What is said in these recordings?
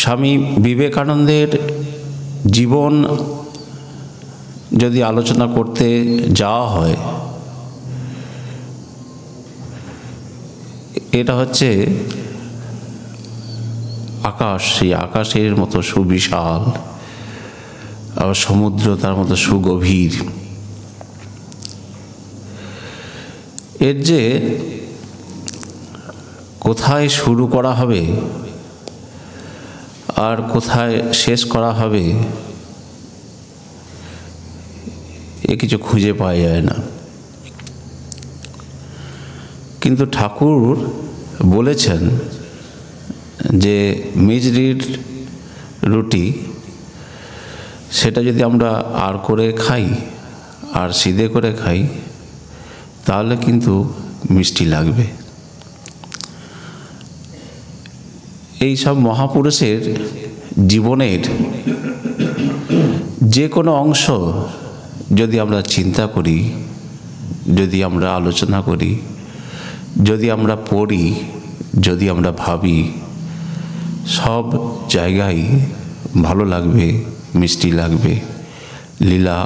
স্বামী বিবেকানন্দের জীবন যদি আলোচনা করতে যাওয়া হয়, এটা হচ্ছে আকাশ, সেই আকাশের মতো সুবিশাল, আবার সমুদ্র তার মতো সুগভীর। এর যে কোথায় শুরু করা হবে আর কোথায় শেষ করা হবে এ কিছু খুঁজে পাওয়া যায় না। কিন্তু ঠাকুর বলেছেন যে মেজরির রুটি সেটা যদি আমরা আর করে খাই আর সিধে করে খাই তাহলে কিন্তু মিষ্টি লাগবে। এই সব মহাপুরুষের জীবনের যে কোনো অংশ যদি আমরা চিন্তা করি, যদি আমরা আলোচনা করি, যদি আমরা পড়ি, যদি আমরা ভাবি, সব জায়গায় ভালো লাগবে, মিষ্টি লাগবে, লীলা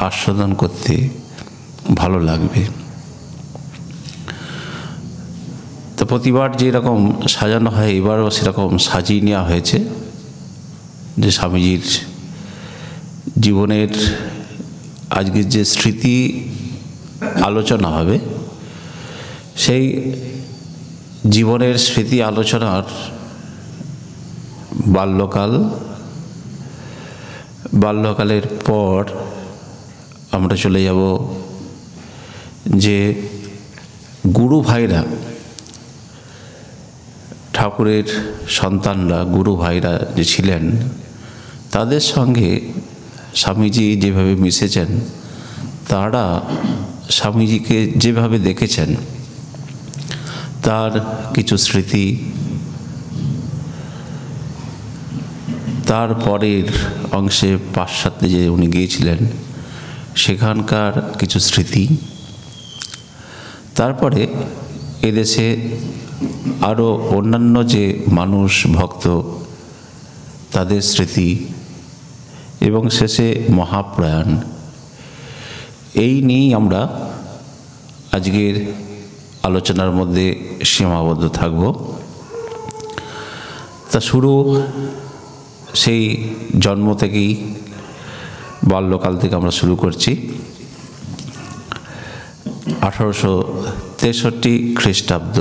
আস্বাদন করতে ভালো লাগবে। তো প্রতিবার যেরকম সাজানো হয় এবারও সেরকম সাজিয়ে নেওয়া হয়েছে, যে স্বামীজির জীবনের আজকের যে স্মৃতি আলোচনা হবে, সেই জীবনের স্মৃতি আলোচনার বাল্যকালের পর আমরা চলে যাব যে গুরু ভাইরা, ঠাকুরের সন্তানরা, গুরু ভাইরা যে ছিলেন, তাদের সঙ্গে স্বামীজি যেভাবে মিশেছেন, তারা স্বামীজিকে যেভাবে দেখেছেন তার কিছু স্মৃতি, তারপরের অংশে পাশ্চাত্যে যে উনি গিয়েছিলেন সেখানকার কিছু স্মৃতি, তারপরে এদেশে আরও অন্যান্য যে মানুষ ভক্ত তাদের স্মৃতি, এবং শেষে মহাপ্রয়াণ। এই নিয়েই আমরা আজকের আলোচনার মধ্যে সীমাবদ্ধ থাকব। তা শুরু সেই জন্ম থেকেই, বাল্যকাল থেকে আমরা শুরু করছি। 1863 খ্রিস্টাব্দ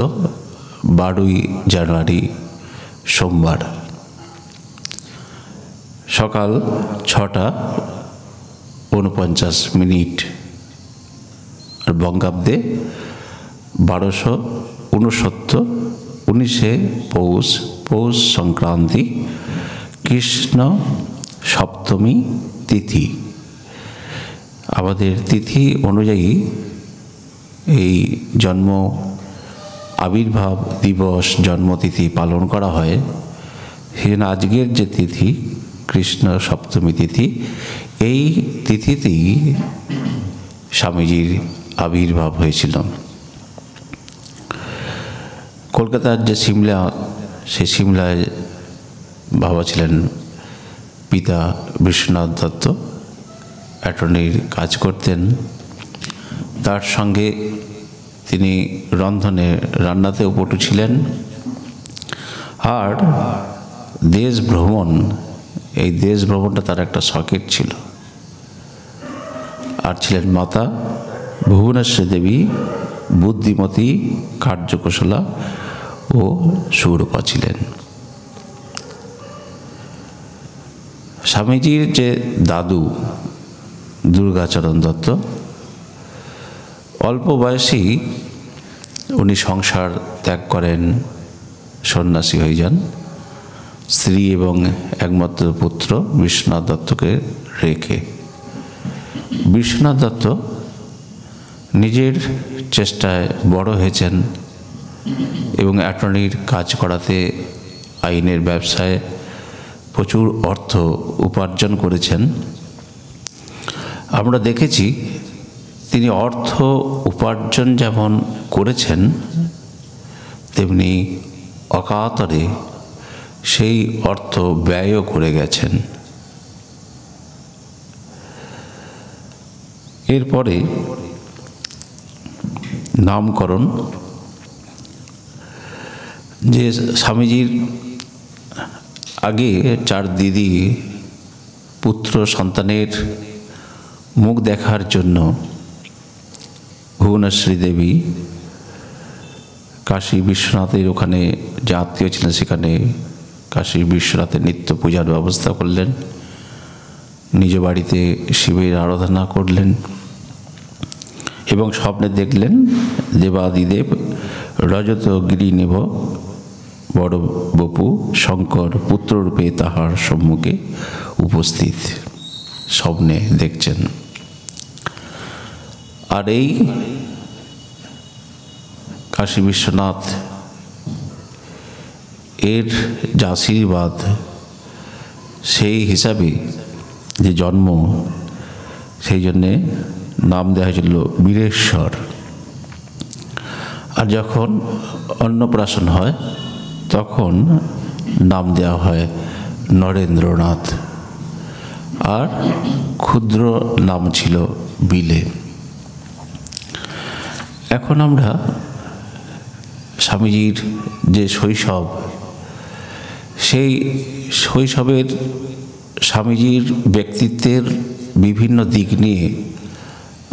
12ই জানুয়ারি সোমবার, সকাল 6:49, আর বঙ্গাব্দে 1269, 19শে পৌষ সংক্রান্তি, কৃষ্ণ সপ্তমী তিথি। আমাদের তিথি অনুযায়ী এই জন্ম আবির্ভাব দিবস, জন্মতিথি পালন করা হয়। সেজন্য আজকের যে তিথি কৃষ্ণ সপ্তমী তিথি, এই তিথিতেই স্বামীজির আবির্ভাব হয়েছিল। কলকাতার যে সিমলা, সেই সিমলায় বাবা ছিলেন পিতা বিশ্বনাথ দত্ত, অ্যাটর্নির কাজ করতেন। তার সঙ্গে তিনি রান্নাতেও পটু ছিলেন। আর দেশ ভ্রমণ, এই দেশ ভ্রমণটা তার একটা শখের ছিল। আর ছিলেন মাতা ভুবনেশ্বরী দেবী, বুদ্ধিমতী, কার্যকুশলা ও সুরূপা ছিলেন। স্বামীজির যে দাদু দুর্গাচরণ দত্ত, অল্প বয়সেই উনি সংসার ত্যাগ করেন, সন্ন্যাসী হয়ে যান, স্ত্রী এবং একমাত্র পুত্র বিশ্বনাথ দত্তকে রেখে। বিশ্বনাথ দত্ত নিজের চেষ্টায় বড় হয়েছেন এবং অ্যাটর্নির কাজ করাতে, আইনের ব্যবসায় প্রচুর অর্থ উপার্জন করেছেন। আমরা দেখেছি তিনি অর্থ উপার্জন যেমন করেছেন, তেমনি অকাতরে সেই অর্থ ব্যয়ও করে গেছেন। এরপরে নামকরণ, যে স্বামীজির আগে 4 দিদি পুত্র সন্তানের মুখ দেখার জন্য ভুবনেশ্বরী দেবী কাশী বিশ্বনাথের ওখানে যে আত্মীয় ছিলেন সেখানে কাশী বিশ্বনাথের নিত্য পূজার ব্যবস্থা করলেন, নিজ বাড়িতে শিবের আরাধনা করলেন এবং স্বপ্নে দেখলেন দেবাদিদেব রজত গিরিনেব বড় বপু শঙ্কর পুত্ররূপে তাহার সম্মুখে উপস্থিত, স্বপ্নে দেখছেন। আর এই কাশী বিশ্বনাথ এর যে আশীর্বাদ, সেই হিসাবে যে জন্ম, সেই জন্যে নাম দেওয়া হয়েছিল বীরেশ্বর। আর যখন অন্নপ্রাশন হয় তখন নাম দেওয়া হয় নরেন্দ্রনাথ, আর ক্ষুদ্র নাম ছিল বিলে। এখন আমরা স্বামীজির যে শৈশব, সেই শৈশবের স্বামীজির ব্যক্তিত্বের বিভিন্ন দিক নিয়ে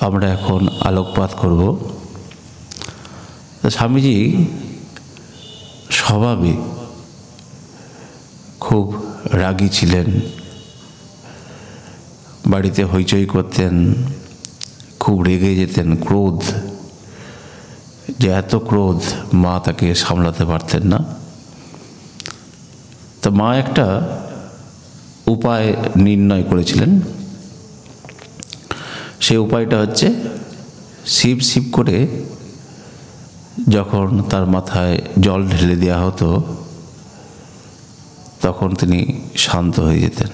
আমরা এখন আলোকপাত করব। স্বামীজি স্বভাবে খুব রাগী ছিলেন, বাড়িতে হইচই করতেন, খুব রেগে যেতেন, ক্রোধ, যে এত ক্রোধ মা তাকে সামলাতে পারতেন না। তো মা একটা উপায় নির্ণয় করেছিলেন। সেই উপায়টা হচ্ছে শিব শিব করে যখন তার মাথায় জল ঢেলে দেওয়া হতো তখন তিনি শান্ত হয়ে যেতেন।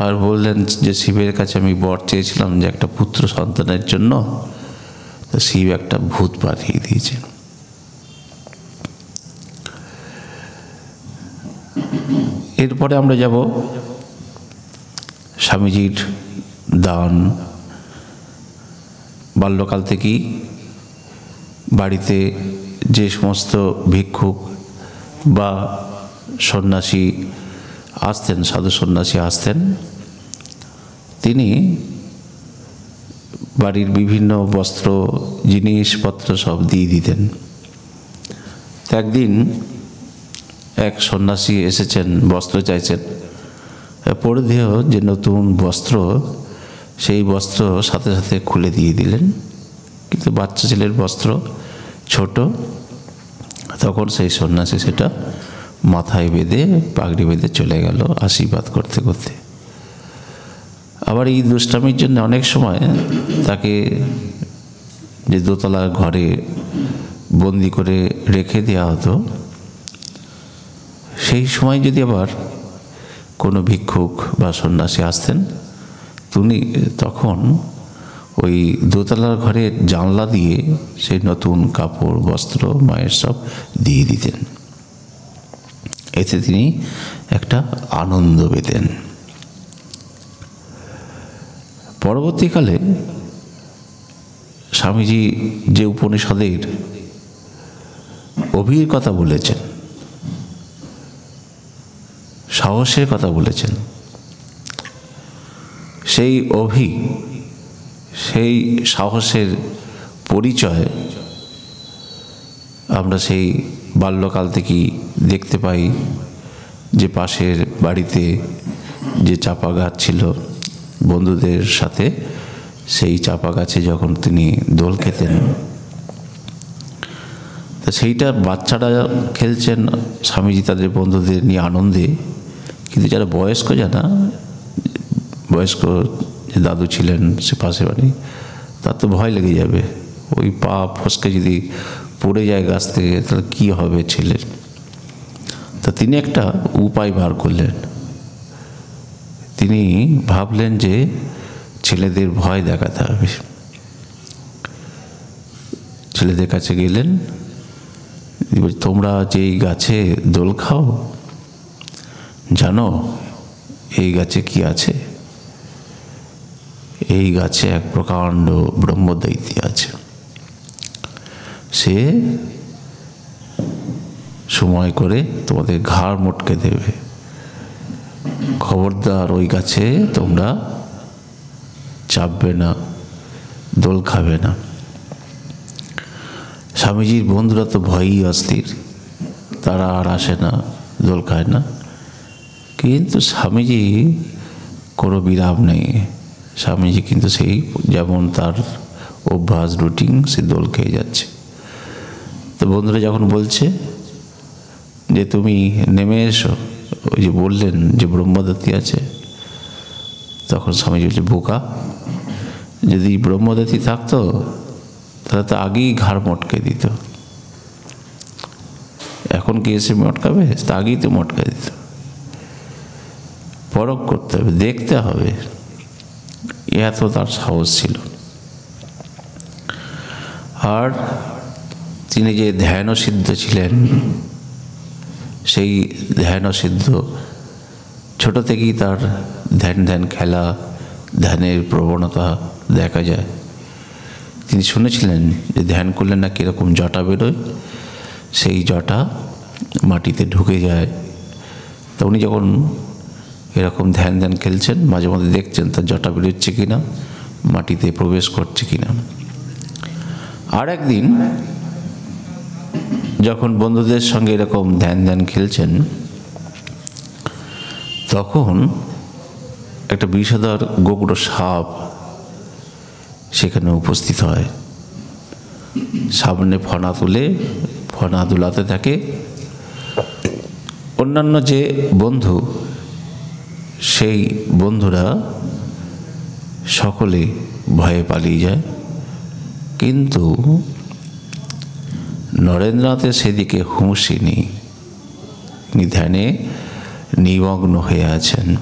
আর বললেন যে শিবের কাছে আমি বর চেয়েছিলাম যে একটা পুত্র সন্তানের জন্য, তো শিব একটা ভূত পাঠিয়ে দিয়েছেন। এরপরে আমরা যাব স্বামীজির দান। বাল্যকাল থেকেই বাড়িতে যে সমস্ত ভিক্ষুক বা সন্ন্যাসী আসতেন, সাধু সন্ন্যাসী আসতেন, তিনি বাড়ির বিভিন্ন বস্ত্র জিনিসপত্র সব দিয়ে দিতেন। একদিন এক সন্ন্যাসী এসেছেন, বস্ত্র চাইছেন, পরিধেয় যে নতুন বস্ত্র, সেই বস্ত্র সাথে সাথে খুলে দিয়ে দিলেন। কিন্তু বাচ্চা ছেলের বস্ত্র ছোট, তখন সেই সন্ন্যাসী সেটা মাথায় বেঁধে পাগড়ি বেঁধে চলে গেল আশীর্বাদ করতে করতে। আবার এই দুষ্টামির জন্য অনেক সময় তাকে যে দোতলার ঘরে বন্দি করে রেখে দেওয়া হতো, সেই সময় যদি আবার কোনো ভিক্ষুক বা সন্ন্যাসী আসতেন, তখন ওই দোতলার ঘরের জানলা দিয়ে সেই নতুন কাপড় বস্ত্র মায়ের সব দিয়ে দিতেন। এতে তিনি একটা আনন্দ পেতেন। পরবর্তীকালে স্বামীজি যে উপনিষদের অভির কথা বলেছেন, সাহসের কথা বলেছেন, সেই সেই সাহসের পরিচয় আমরা সেই বাল্যকাল থেকেই দেখতে পাই। যে পাশের বাড়িতে যে চাপা গাছ ছিল, বন্ধুদের সাথে সেই চাপা গাছে যখন তিনি দোল খেতেন, তা সেইটা বাচ্চারা খেলছেন, স্বামীজি তাদের বন্ধুদের নিয়ে আনন্দে। কিন্তু যারা বয়স্ক, বয়স্ক যে দাদু ছিলেন সে পাশে বাড়ি, তার তো ভয় লেগে যাবে, ওই পা ফসকে যদি পড়ে যায় গাছ থেকে তাহলে কী হবে ছেলের। তা তিনি একটা উপায় বার করলেন। তিনি ভাবলেন যে ছেলেদের ভয় দেখাতে হবে। ছেলেদের কাছে গেলেন, তোমরা যেই গাছে দোল খাও, জানো এই গাছে কি আছে? এই গাছে এক প্রকাণ্ড ব্রহ্মদৈত্য আছে। সে সময় করে তোমাদের ঘাড় মটকে দেবে। খবরদার ওই গাছে তোমরা চাপবে না, দোল খাবে না। স্বামীজির বন্ধুরা তো ভয়ই অস্থির, তারা আর আসে না, দোল খায় না। কিন্তু স্বামীজি কোনো বিরাম নেই। স্বামীজি কিন্তু সেই যেমন তার অভ্যাস রুটিন, সে দোল খেয়ে যাচ্ছে। তো বন্ধুরা যখন বলছে যে তুমি নেমে এসো, ওই যে বললেন যে ব্রহ্মদত্তি আছে, তখন স্বামীজি বলছে, বোকা, যদি ব্রহ্মদত্তি থাকতো তাহলে তো আগেই ঘাড় মটকে দিত। এখন কি এসে মটকাবে? তা আগেই তো মটকা দিত। পরখ করতে হবে, দেখতে হবে। এত তার সাহস ছিল। আর তিনি যে ধ্যানসিদ্ধ ছিলেন, সেই ধ্যানসিদ্ধ ছোট থেকেই তার ধ্যান খেলা, ধ্যানের প্রবণতা দেখা যায়। তিনি শুনেছিলেন যে ধ্যান করলে না কীরকম জটা বেরোয়, সেই জটা মাটিতে ঢুকে যায়। তো উনি যখন এরকম ধ্যান খেলছেন, মাঝে মধ্যে দেখছেন তার জটা বেরোচ্ছে কিনা, মাটিতে প্রবেশ করছে কিনা। আর একদিন যখন বন্ধুদের সঙ্গে এরকম ধ্যান খেলছেন, তখন একটা বিষধর গোগুড়ো সাপ সেখানে উপস্থিত হয়। সামনে ফনা তুলে ফনা দুলাতে থাকে। অন্যান্য যে বন্ধু, সেই বন্ধুরা সকলে ভয়ে পালিয়ে যায়। কিন্তু নরেন্দ্রনাথের সেদিকে হুঁশই নেই। তিনি ধ্যানে নিমগ্ন হয়ে আছেন।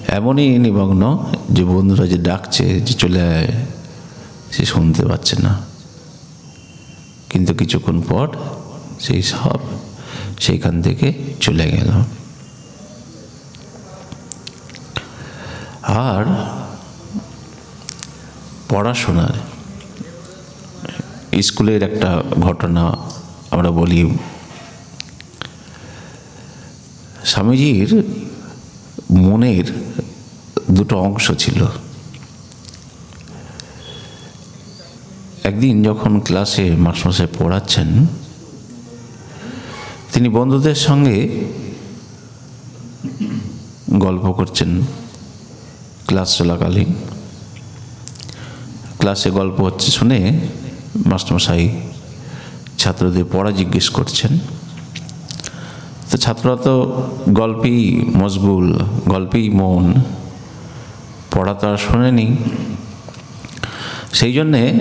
এমনই নিমগ্ন যে বন্ধুরা যে ডাকছে যে চলে আয়, সে শুনতে পাচ্ছে না। কিন্তু কিছুক্ষণ পর সেই সাপ সেইখান থেকে চলে গেল। আর পড়াশোনার স্কুলের একটা ঘটনা আমরা বলি। স্বামীজির মনের দুটো অংশ ছিল। একদিন যখন ক্লাসে মাস্টারমশাই পড়াচ্ছেন, তিনি বন্ধুদের সঙ্গে গল্প করছেন ক্লাস চলাকালীন। ক্লাসে গল্প হচ্ছে শুনে মাস্টারমশাই ছাত্রদের পড়া জিজ্ঞেস করছেন। তো ছাত্ররা তো গল্পেই মশগুল, গল্পেই মন, পড়া তো আর শোনেনি। সেই জন্যে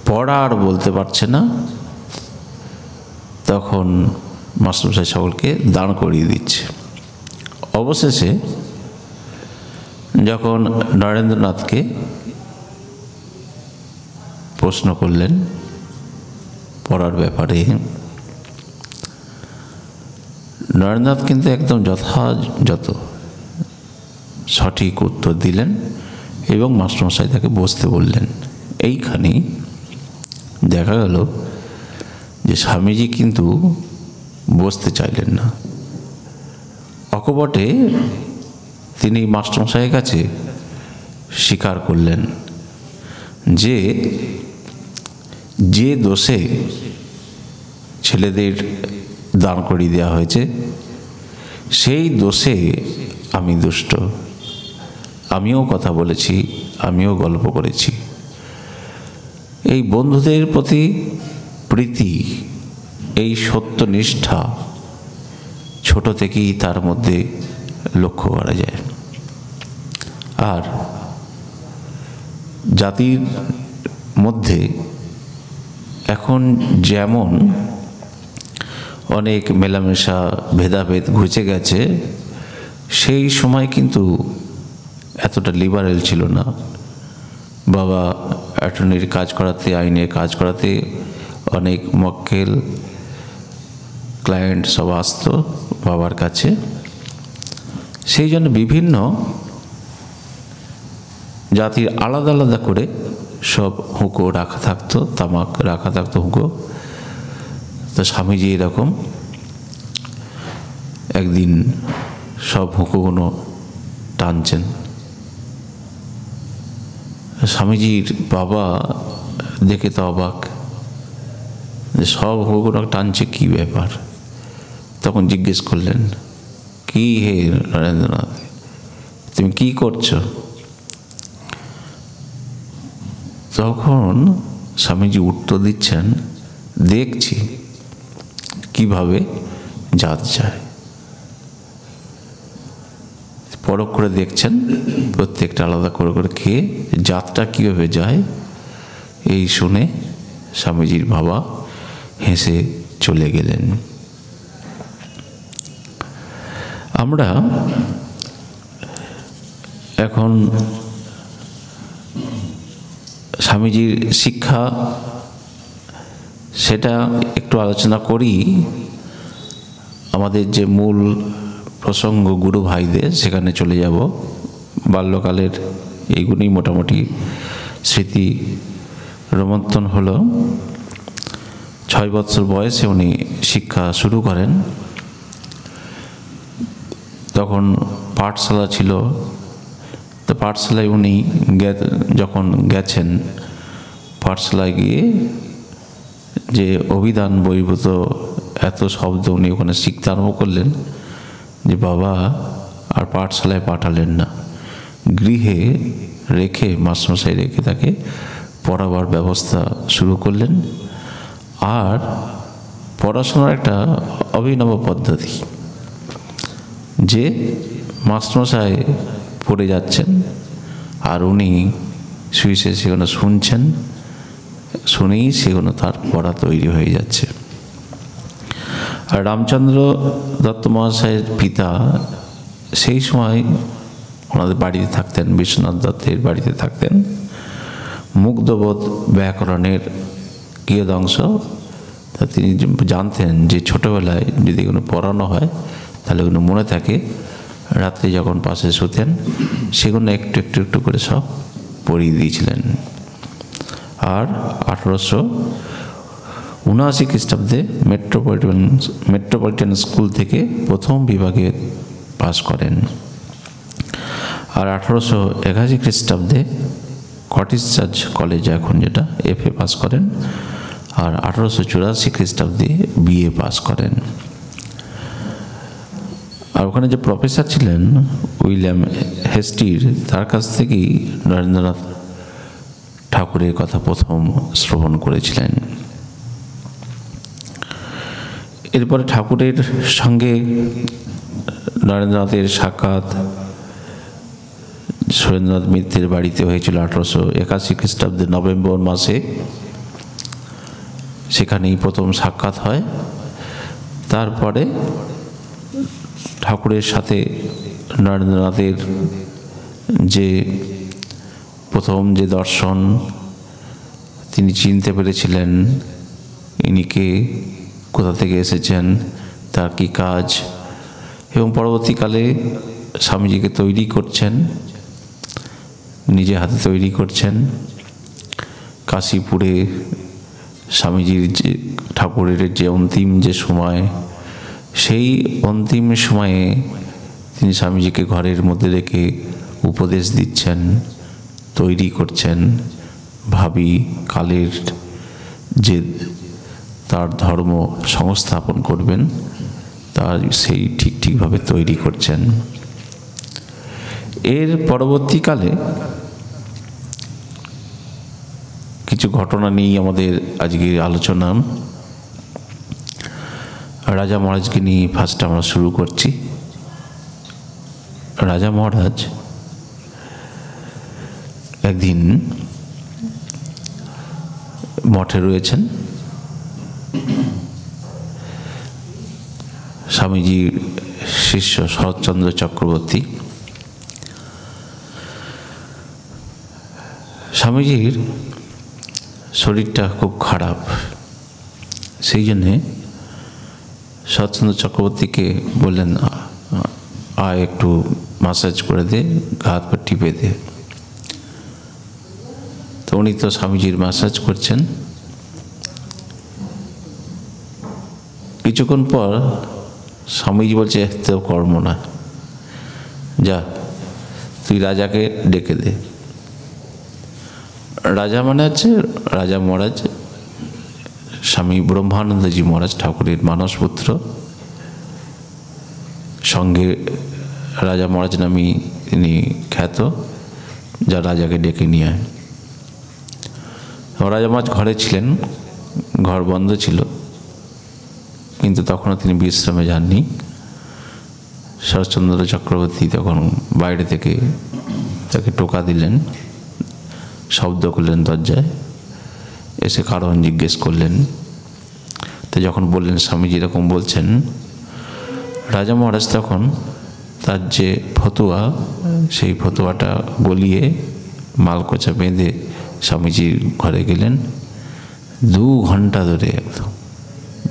পড়া আর বলতে পারছে না। তখন মাস্টারমশাই সকলকে দাঁড় করিয়ে দিচ্ছে। অবশেষে যখন নরেন্দ্রনাথকে প্রশ্ন করলেন পড়ার ব্যাপারে, নরেন্দ্রনাথ কিন্তু একদম যথাযথ সঠিক উত্তর দিলেন এবং মাস্টারমশাই তাকে বসতে বললেন। এইখানেই দেখা গেল যে স্বামীজি কিন্তু বসতে চাইলেন না। অকপটে তিনি মাস্টারমশাইয়ের কাছে স্বীকার করলেন যে যে দোষে ছেলেদের দাঁড় করিয়ে দেওয়া হয়েছে, সেই দোষে আমি দুষ্ট। আমিও কথা বলেছি, আমিও গল্প করেছি। এই বন্ধুদের প্রতি প্রীতি, এই সত্যনিষ্ঠা ছোট থেকেই তার মধ্যে লক্ষ্য করা যায়। আর জাতির মধ্যে এখন যেমন অনেক মেলামেশা, ভেদাভেদ ঘুচে গেছে, সেই সময় কিন্তু এতটা লিবারেল ছিল না। বাবা অ্যাটর্নির কাজ করাতে, আইনের কাজ করাতে অনেক মক্কেল ক্লায়েন্ট সব আসতো বাবার কাছে। সেই জন্য বিভিন্ন জাতির আলাদা আলাদা করে সব হুঁকো রাখা থাকতো, তামাক রাখা থাকতো হুঁকো। তো স্বামীজি এরকম একদিন সব হুঁকোগুলো টানছেন। স্বামীজির বাবা দেখে তো অবাক, যে সব হুঁকোগুলো টানছে, কী ব্যাপার। তখন জিজ্ঞেস করলেন, কি হে নরেন্দ্রনাথ, তুমি কি করছো? তখন স্বামীজি উত্তর দিচ্ছেন, দেখছি কিভাবে জাত যায়। পরখ করে দেখছেন প্রত্যেকটা আলাদা করে করে খেয়ে জাতটা কীভাবে যায়। এই শুনে স্বামীজির বাবা হেসে চলে গেলেন। আমরা এখন স্বামীজির শিক্ষা সেটা একটু আলোচনা করি। আমাদের যে মূল প্রসঙ্গ গুরু ভাইদের, সেখানে চলে যাব। বাল্যকালের এইগুলোই মোটামুটি স্মৃতি রোমন্থন হলো। 6 বছর বয়সে উনি শিক্ষা শুরু করেন। তখন পাঠশালা ছিল, তো পাঠশালায় উনি যখন গেছেন, পাঠশালায় গিয়ে যে অভিধান বহির্ভূত এত শব্দ উনি ওখানে শিখতে আরম্ভ করলেন যে বাবা আর পাঠশালায় পাঠালেন না, গৃহে রেখে, মাস্টারমশাই রেখে তাকে পড়াবার ব্যবস্থা শুরু করলেন। আর পড়াশোনার একটা অভিনব পদ্ধতি, যে মাস্টারমশাই পড়ে যাচ্ছেন আর উনি শুয়ে সেগুলো শুনছেন, শুনেই সেগুলো তার পড়া তৈরি হয়ে যাচ্ছে। আর রামচন্দ্র দত্ত মহাশয়ের পিতা সেই সময় ওনাদের বাড়িতে থাকতেন, বিশ্বনাথ দত্তের বাড়িতে থাকতেন। মুগ্ধবোধ ব্যাকরণের কিয়দংশ তা তিনি জানতেন যে ছোটোবেলায় যদি এগুলো পড়ানো হয় তাহলে এগুলো মনে থাকে। রাত্রে যখন পাশে শুতেন সেগুলো একটু একটু একটু করে সব পড়িয়ে দিয়েছিলেন। আর 1879 খ্রিস্টাব্দে মেট্রোপলিটন স্কুল থেকে প্রথম বিভাগে পাস করেন। আর 1881 খ্রিস্টাব্দে কটিস চার্চ কলেজ, এখন যেটা, FA পাস করেন। আর 1884 খ্রিস্টাব্দে BA পাস করেন। আর ওখানে যে প্রফেসর ছিলেন উইলিয়াম হেস্টির, তার কাছ থেকেই নরেন্দ্রনাথ ঠাকুরের কথা প্রথম শ্রবণ করেছিলেন। এরপরে ঠাকুরের সঙ্গে নরেন্দ্রনাথের সাক্ষাৎ সুরেন্দ্রনাথ মিত্রের বাড়িতে হয়েছিল 1881 খ্রিস্টাব্দে নভেম্বর মাসে। সেখানেই প্রথম সাক্ষাৎ হয়। তারপরে ঠাকুরের সাথে নরেন্দ্রনাথের যে প্রথম যে দর্শন, তিনি চিনতে পেরেছিলেন ইনি কে, কোথা থেকে এসেছেন, তার কি কাজ, এবং পরবর্তীকালে স্বামীজিকে তৈরি করছেন, নিজে হাতে তৈরি করছেন। কাশীপুরে স্বামীজির যে ঠাকুরের যে অন্তিম যে সময়, সেই অন্তিম সময়ে তিনি স্বামীজিকে ঘরের মধ্যে রেখে উপদেশ দিচ্ছেন, তৈরি করছেন। ভাবি কালের যে তার ধর্ম সংস্থাপন করবেন, তার সেই ঠিকভাবে তৈরি করছেন। এর পরবর্তীকালে কিছু ঘটনা নিয়ে আমাদের আজকের আলোচনা। রাজা মহারাজকে নিয়ে ফার্স্ট আমরা শুরু করছি। রাজা মহারাজ একদিন মঠে রয়েছেন। স্বামীজির শিষ্য শরৎচন্দ্র চক্রবর্তী, স্বামীজির শরীরটা খুব খারাপ, সেই জন্যে শরৎচন্দ্র চক্রবর্তীকে বললেন, আয় একটু মাসাজ করে দে, গা হাত পা টিপে দে। তো উনি তো স্বামীজির মাসাজ করছেন। কিছুক্ষণ পর স্বামীজি বলছে, তো কর্ম না, যা তুই রাজাকে ডেকে দে। রাজা মানে হচ্ছে রাজা মহারাজ, স্বামী ব্রহ্মানন্দজি মহারাজ ঠাকুরের মানসপুত্র, সঙ্গে রাজা মহারাজ নামে তিনি খ্যাত, যা রাজাকে ডেকে নিয়ে আয়। রাজা মহারাজ ঘরে ছিলেন, ঘর বন্ধ ছিল, কিন্তু তখনও তিনি বিশ্রামে যাননি। শরৎচন্দ্র চক্রবর্তী তখন বাইরে থেকে তাকে টোকা দিলেন, শব্দ করলেন দরজায়, এসে কারণ জিজ্ঞেস করলেন। তো যখন বললেন স্বামীজি এরকম বলছেন, রাজা মহারাজ তখন তার যে ফতুয়া, সেই ফতুয়াটা গলিয়ে মালকোচা বেঁধে স্বামীজির ঘরে গেলেন। 2 ঘন্টা ধরে একদম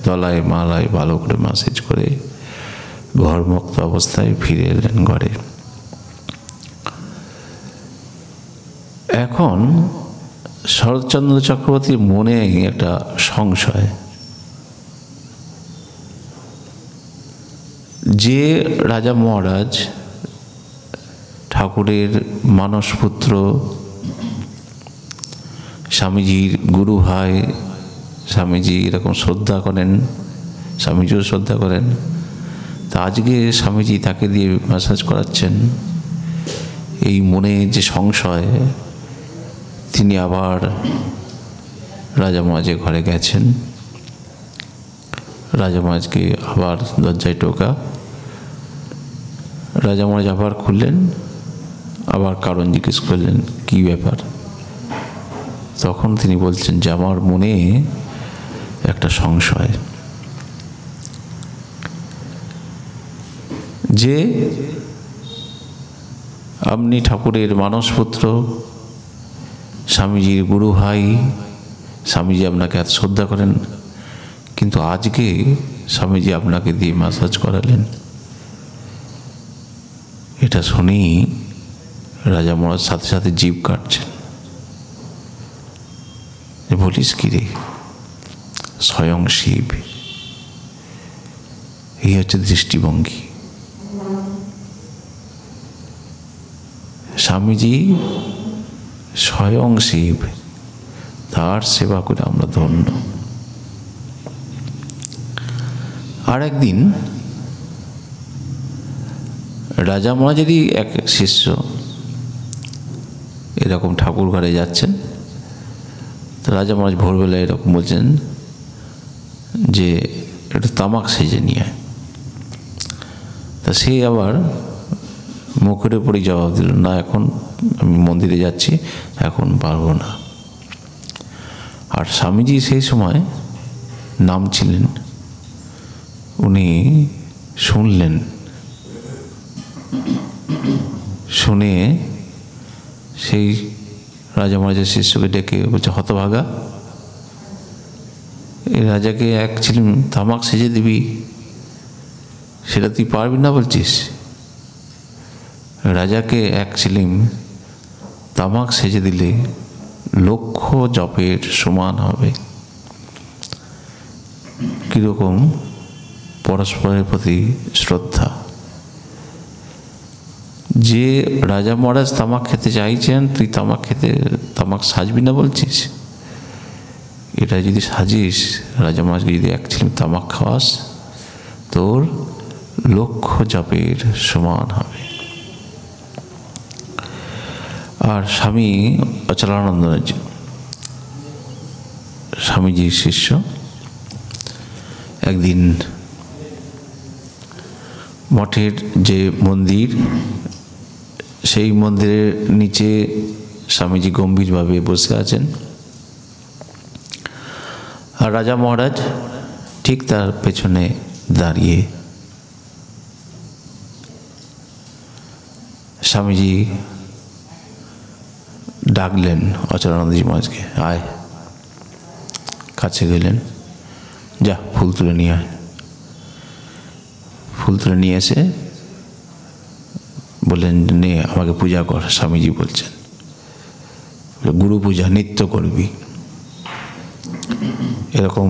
দলায় মালায় ভালো করে মাসাজ করে ঘরমুক্ত অবস্থায় ফিরে এলেন ঘরে। এখন শরৎচন্দ্র চক্রবর্তীর মনে একটা সংশয়, যে রাজা মহারাজ ঠাকুরের মানসপুত্র, স্বামীজির গুরু ভাই, স্বামীজি এরকম শ্রদ্ধা করেন, স্বামীজিও শ্রদ্ধা করেন, তা আজকে স্বামীজি তাকে দিয়ে ম্যাসাজ করাচ্ছেন। এই মনে যে সংশয়, তিনি আবার রাজা মহারাজের ঘরে গেছেন। রাজা মহারাজকে আবার দরজায় টোকা, রাজা মহারাজ আবার খুললেন, আবার কারণ জিজ্ঞেস করলেন, কি ব্যাপার? তখন তিনি বলছেন যে আমার মনে একটা সংশয়, যে আপনি ঠাকুরের মানসপুত্র, স্বামীজির গুরু ভাই, স্বামীজি আপনাকে এত শ্রদ্ধা করেন, কিন্তু আজকে স্বামীজি আপনাকে দিয়ে ম্যাসাজ করালেন। এটা শুনেই রাজা মহারাজ সাথে সাথে জিভ কাটছেন। বলিস কি রে, স্বয়ং শিব। এই হচ্ছে দৃষ্টিভঙ্গি। স্বামীজি স্বয়ং শিব, তার সেবা করে আমরা ধন্য। আর একদিন রাজা মহারাজেরই এক শিষ্য এরকম ঠাকুর ঘরে যাচ্ছেন। তো রাজা মহারাজ ভোরবেলায় এরকম বলছেন যে একটু তামাক সেজে নিয়ে আয়। তা সে আবার মুখের উপরই জবাব দিল, না এখন আমি মন্দিরে যাচ্ছি, এখন পারবো না। আর স্বামীজি সেই সময় নামছিলেন, উনি শুনলেন, শুনে সেই রাজা মহারাজের শিষ্যকে ডেকে বলছে, হতভাগা, এই রাজাকে এক ছিলিম তামাক সেজে দিবি, সেটা তুই পারবি না বলছিস? রাজাকে এক ছিলিম তামাক সেজে দিলে 1,00,000 জপের সমান হবে। কীরকম পরস্পরের প্রতি শ্রদ্ধা। যে রাজা মহারাজ তামাক খেতে চাইছেন, তুই তামাক সাজবি না বলছিস? এটা যদি সাজিস, রাজা মহারাজকে যদি এক ছিলিম তামাক খাওয়াস, তোর 1,00,000 জপের সমান হবে। আর স্বামী অচলানন্দ স্বামীজির শিষ্য একদিন মঠের যে মন্দির, সেই মন্দিরের নিচে স্বামীজি গম্ভীরভাবে বসে আছেন, আর রাজা মহারাজ ঠিক তার পেছনে দাঁড়িয়ে। স্বামীজি ডাকলেন অচলানন্দজি মহারাজকে, আয়। কাছে গেলেন, যা ফুল তুলে নিয়ে আয়। ফুল তুলে নিয়ে এসে বললেন, নে আমাকে পূজা কর। স্বামীজি বলছেন, গুরু পূজা নিত্য করবি। এরকম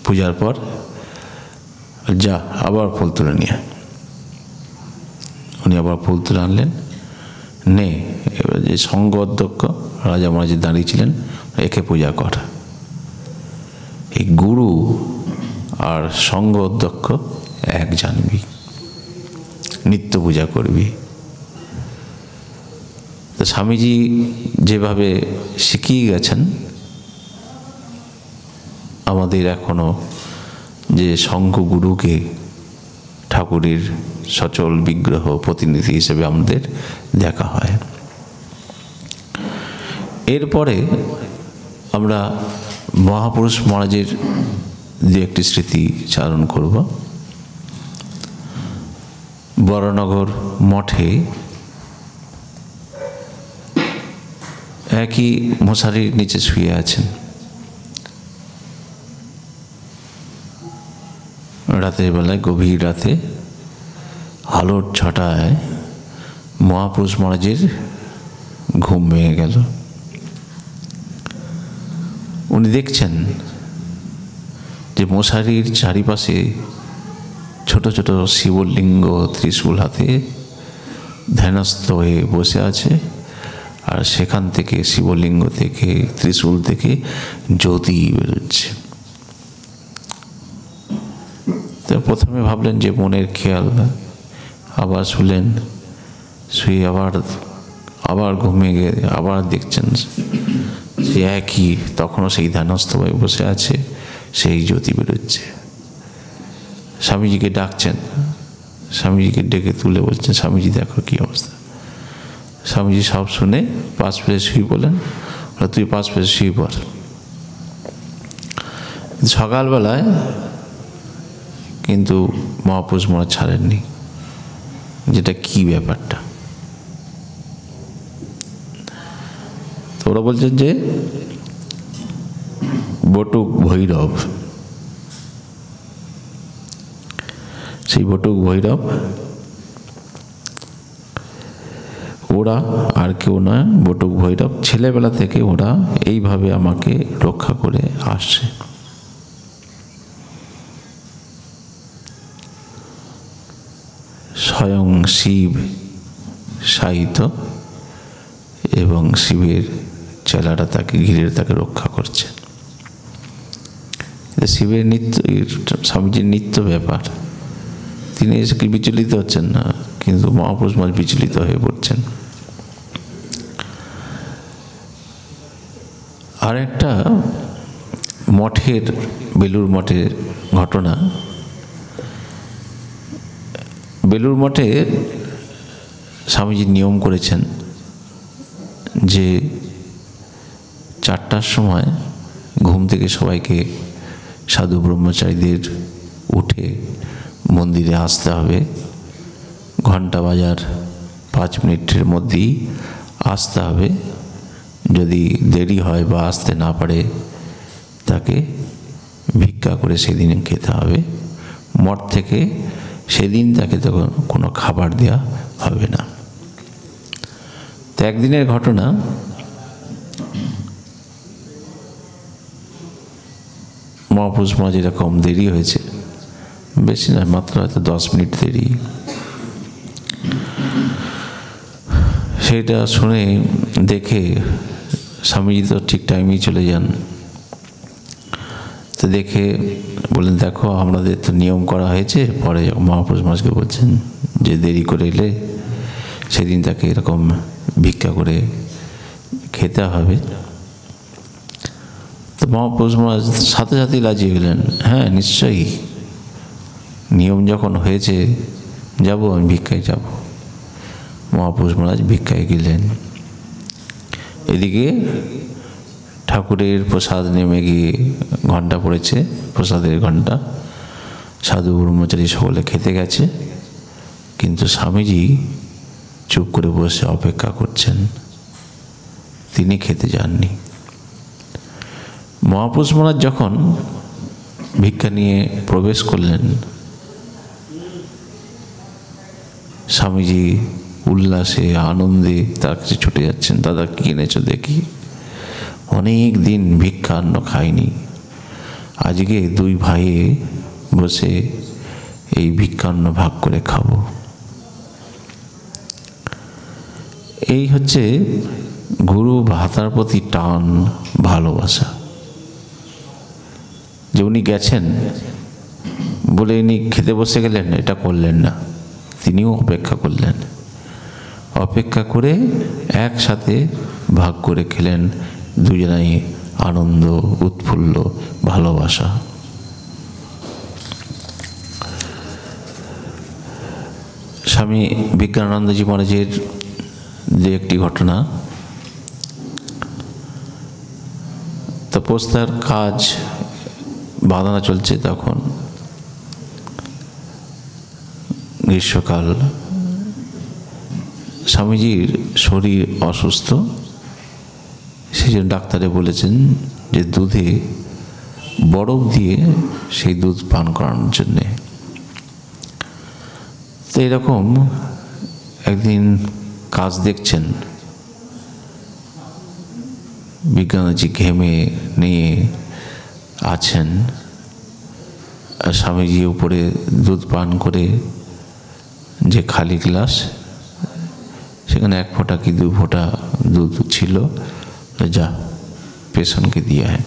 পূজার পর যা আবার ফুল তুলে নিয়ে আয়। উনি আবার ফুল তুলে আনলেন, নে এবার যে সঙ্ঘ অধ্যক্ষ রাজা মহারাজ দাঁড়িয়েছিলেন, একে পূজা কর। এই গুরু আর সঙ্ঘ অধ্যক্ষ এক জানবি, নিত্য পূজা করবি। তো স্বামীজি যেভাবে শিখিয়ে গেছেন, আমাদের এখনো যে সঙ্ঘ গুরুকে ঠাকুরের সচল বিগ্রহ প্রতিনিধি হিসেবে আমাদের দেখা হয়। এরপরে আমরা মহাপুরুষ মহারাজের যে একটি স্মৃতি চারণ করব। বরানগর মঠে একই মশারির নিচে শুয়ে আছেন। রাতের বেলায়, গভীর রাতে আলোর ছটায় মহাপুরুষ মহারাজের ঘুম ভেঙে গেল। উনি দেখছেন যে মশারির চারিপাশে ছোট ছোট শিবলিঙ্গ ত্রিশূল হাতে ধ্যানস্থ হয়ে বসে আছে, আর সেখান থেকে শিবলিঙ্গ থেকে, ত্রিশূল থেকে জ্যোতি বেরোচ্ছে। তো প্রথমে ভাবলেন যে মনের খেয়াল, আবার শুলেন, শুয়ে আবার ঘুমিয়ে গিয়ে আবার দেখছেন সে একই, তখনও সেই ধ্যানস্থ হয়ে বসে আছে, সেই জ্যোতি বেরোচ্ছে। স্বামীজিকে ডাকছেন, স্বামীজিকে ডেকে তুলে বলছেন, স্বামীজি দেখো কি অবস্থা। স্বামীজি সব শুনে পাশ ফিরে শুয়ে বলেন, তুই পাশ ফিরে শুয়ে পড়। সকালবেলায় কিন্তু মহাপুরুষ মহারাজ ছাড়েননি, যেটা কি ব্যাপারটা। তো ওরা বলছেন যে বটুক ভৈরব, সেই বটুক ভৈরব ওরা আর কেউ নয়, বটুক ভৈরব ছেলেবেলা থেকে ওরা এইভাবে আমাকে রক্ষা করে আসছে। স্বয়ং শিব সাহিত্য এবং শিবের চেলারা তাকে ঘিরে তাকে রক্ষা করছে। শিবের নিত্য, স্বামীজির নিত্য ব্যাপার। তিনি এসে কি বিচলিত হচ্ছেন না, কিন্তু মহাপুরুষ মহারাজ বিচলিত হয়ে পড়ছেন। আর একটা মঠের, বেলুর মঠের ঘটনা। বেলুর মঠে স্বামীজি নিয়ম করেছেন যে 4টার সময় ঘুম থেকে সবাইকে, সাধু ব্রহ্মচারীদের উঠে মন্দিরে আসতে হবে। ঘন্টা বাজার 5 মিনিটের মধ্যেই আসতে হবে। যদি দেরি হয় বা আসতে না পারে, তাকে ভিক্ষা করে সেদিন খেতে হবে। মঠ থেকে সেদিন তাকে তখন কোনো খাবার দেওয়া হবে না। তো একদিনের ঘটনা, মহাপুরুষ মহারাজ এরকম দেরি হয়েছে, বেশি না, মাত্র হয়তো 10 মিনিট দেরি। সেটা শুনে দেখে স্বামীজি তো ঠিক টাইমেই চলে যান। তো দেখে বললেন, দেখো আমাদের তো নিয়ম করা হয়েছে। পরে মহাপুরুষ মহারাজকে বলছেন যে দেরি করে এলে সেদিন তাকে এরকম ভিক্ষা করে খেতে হবে। তো মহাপুরুষ মহারাজ সাথে সাথেই রাজি হলেন, হ্যাঁ নিশ্চয়ই, নিয়ম যখন হয়েছে যাব, আমি ভিক্ষায় যাব। মহাপুরুষ মহারাজ ভিক্ষায় গেলেন। এদিকে ঠাকুরের প্রসাদ নেমে গিয়ে ঘণ্টা পড়েছে, প্রসাদের ঘণ্টা। সাধু ব্রহ্মচারী সকলে খেতে গেছে, কিন্তু স্বামীজি চুপ করে বসে অপেক্ষা করছেন, তিনি খেতে যাননি। মহাপুরুষ মহারাজ যখন ভিক্ষা নিয়ে প্রবেশ করলেন। স্বামীজি উল্লাসে আনন্দে তার কাছে ছুটে যাচ্ছেন, দাদা কি এনেছো দেখি। অনেক দিন ভিক্ষান্ন খায়নি, আজকে দুই ভাইয়ে বসে এই ভিক্ষান্ন ভাগ করে খাবো। এই হচ্ছে গুরু ভাতার প্রতি টান, ভালোবাসা। যে উনি গেছেন বলে ইনি খেতে বসে গেলেন, এটা করলেন না, তিনিও অপেক্ষা করলেন। অপেক্ষা করে একসাথে ভাগ করে খেলেন, দুজনাই আনন্দ, উৎফুল্ল, ভালোবাসা। স্বামী বিজ্ঞানানন্দজি মহারাজের যে একটি ঘটনা, তপস্যার কাজ বাঁধানো চলছে, তখন গ্রীষ্মকাল, স্বামীজির শরীর অসুস্থ, সেই জন্য ডাক্তারে বলেছেন যে দুধে বরফ দিয়ে সেই দুধ পান করানোর জন্যে। তো এরকম একদিন কাজ দেখছেন, বিজ্ঞানজি ঘেমে নিয়ে আছেন, আর স্বামীজি উপরে দুধ পান করে যে খালি গ্লাস, সেখানে 1 ফোঁটা কি 2 ফোঁটা দুধ ছিল, যা পেশেন্টকে দিয়ে আয়।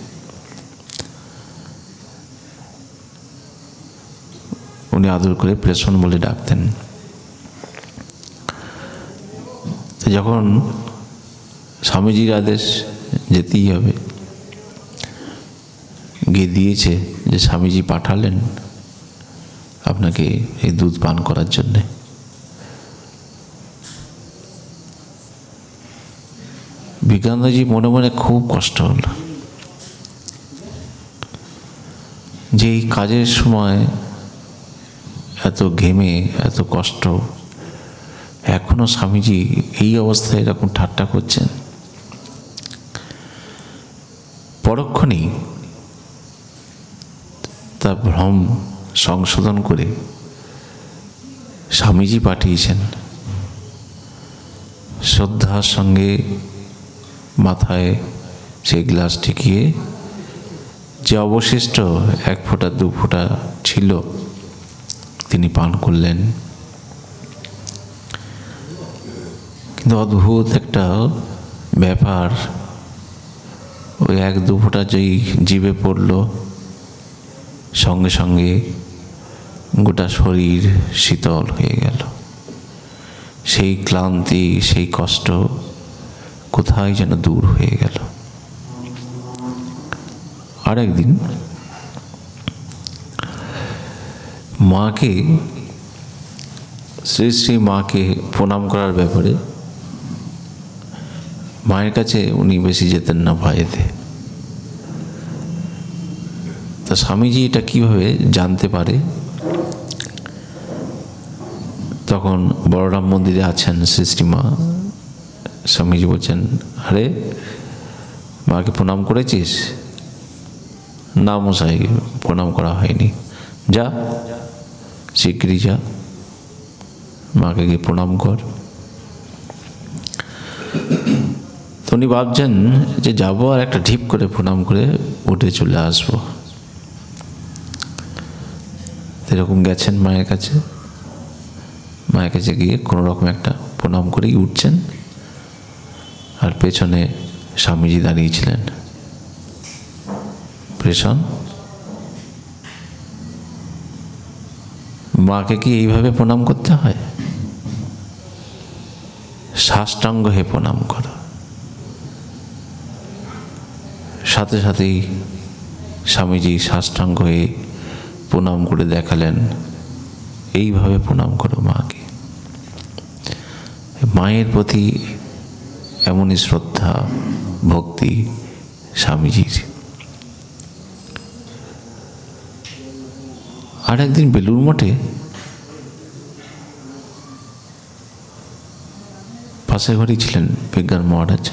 উনি আদর করে পেশেন্ট বলে ডাকতেন। তো যখন স্বামীজির আদেশ, যেতেই হবে, গিয়ে দিয়েছে, যে স্বামীজি পাঠালেন আপনাকে এই দুধ পান করার জন্যে। বিজ্ঞানদাজি মনে মনে খুব কষ্ট হল যে এই কাজের সময় এত ঘেমে, এত কষ্ট, এখনো স্বামীজি এই অবস্থায় এরকম ঠাট্টা করছেন। পরক্ষণেই তার ভ্রম সংশোধন করে স্বামীজি পাঠিয়েছেন, শ্রদ্ধার সঙ্গে মাথায় সেই গ্লাস ঠেকিয়ে যে অবশিষ্ট 1 ফোঁটা 2 ফোঁটা ছিল তিনি পান করলেন। কিন্তু অদ্ভুত একটা ব্যাপার, ওই 1-2 ফোঁটা যেই জিভে পড়ল, সঙ্গে সঙ্গে গোটা শরীর শীতল হয়ে গেল। সেই ক্লান্তি, সেই কষ্ট কোথায় যেন দূর হয়ে গেল। আরেকদিন মাকে, শ্রী শ্রী মাকে প্রণাম করার ব্যাপারে মায়ের কাছে উনি বেশি যেতেন না ভয়েতে। তা স্বামীজি এটা কিভাবে জানতে পারে, তখন বড়রাম মন্দিরে আছেন শ্রী শ্রী মা। স্বামীজি বলছেন, আরে মাকে প্রণাম করেছিস? না মশাই, প্রণাম করা হয়নি। যা, শিগগিরি যা, মাকে গিয়ে প্রণাম কর। তো উনি ভাবছেন যে যাবো আর একটা ঢিপ করে প্রণাম করে উঠে চলে আসবো। এরকম গেছেন মায়ের কাছে, মায়ের কাছে গিয়ে কোনো রকম একটা প্রণাম করেই উঠছেন, আর পেছনে স্বামীজি দাঁড়িয়েছিলেন। প্রেষণ, মাকে কি এইভাবে প্রণাম করতে হয়? সাষ্টাঙ্গ হয়ে প্রণাম করো। সাথে সাথেই স্বামীজি সাষ্টাঙ্গ হয়ে প্রণাম করে দেখালেন, এইভাবে প্রণাম করো মাকে। মায়ের প্রতি এমনই শ্রদ্ধা, ভক্তি স্বামীজির। আর একদিন বেলুড় মঠে পাশে ঘরেই ছিলেন বিজ্ঞান মহারাজ।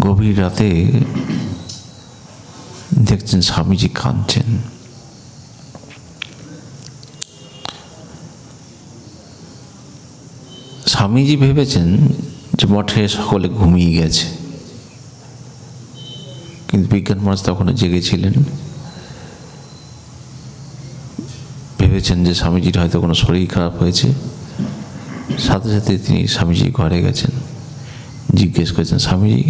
গভীর রাতে দেখছেন স্বামীজি কাঁদছেন। স্বামীজি ভেবেছেন যে মঠে সকলে ঘুমিয়ে গেছে, কিন্তু বিজ্ঞান মহারাজ তখনও জেগেছিলেন। ভেবেছেন যে স্বামীজির হয়তো কোনো শরীর খারাপ হয়েছে। সাথে সাথে তিনি স্বামীজি ঘরে গেছেন, জিজ্ঞেস করেছেন, স্বামীজি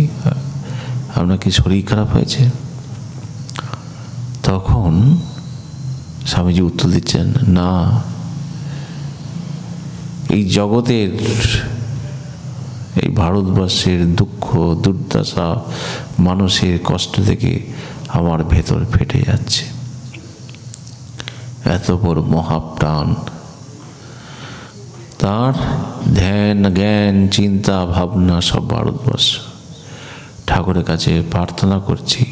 আপনার কি শরীর খারাপ হয়েছে? তখন স্বামীজি উত্তর দিচ্ছেন, না, এই জগতের, এই ভারতবর্ষের দুঃখ দুর্দশা, মানুষের কষ্ট থেকে আমার ভেতর ফেটে যাচ্ছে। এত বড় মহাপ্রাণ, তার ধ্যান জ্ঞান চিন্তা ভাবনা সব ভারতবর্ষ। ঠাকুরের কাছে প্রার্থনা করছি,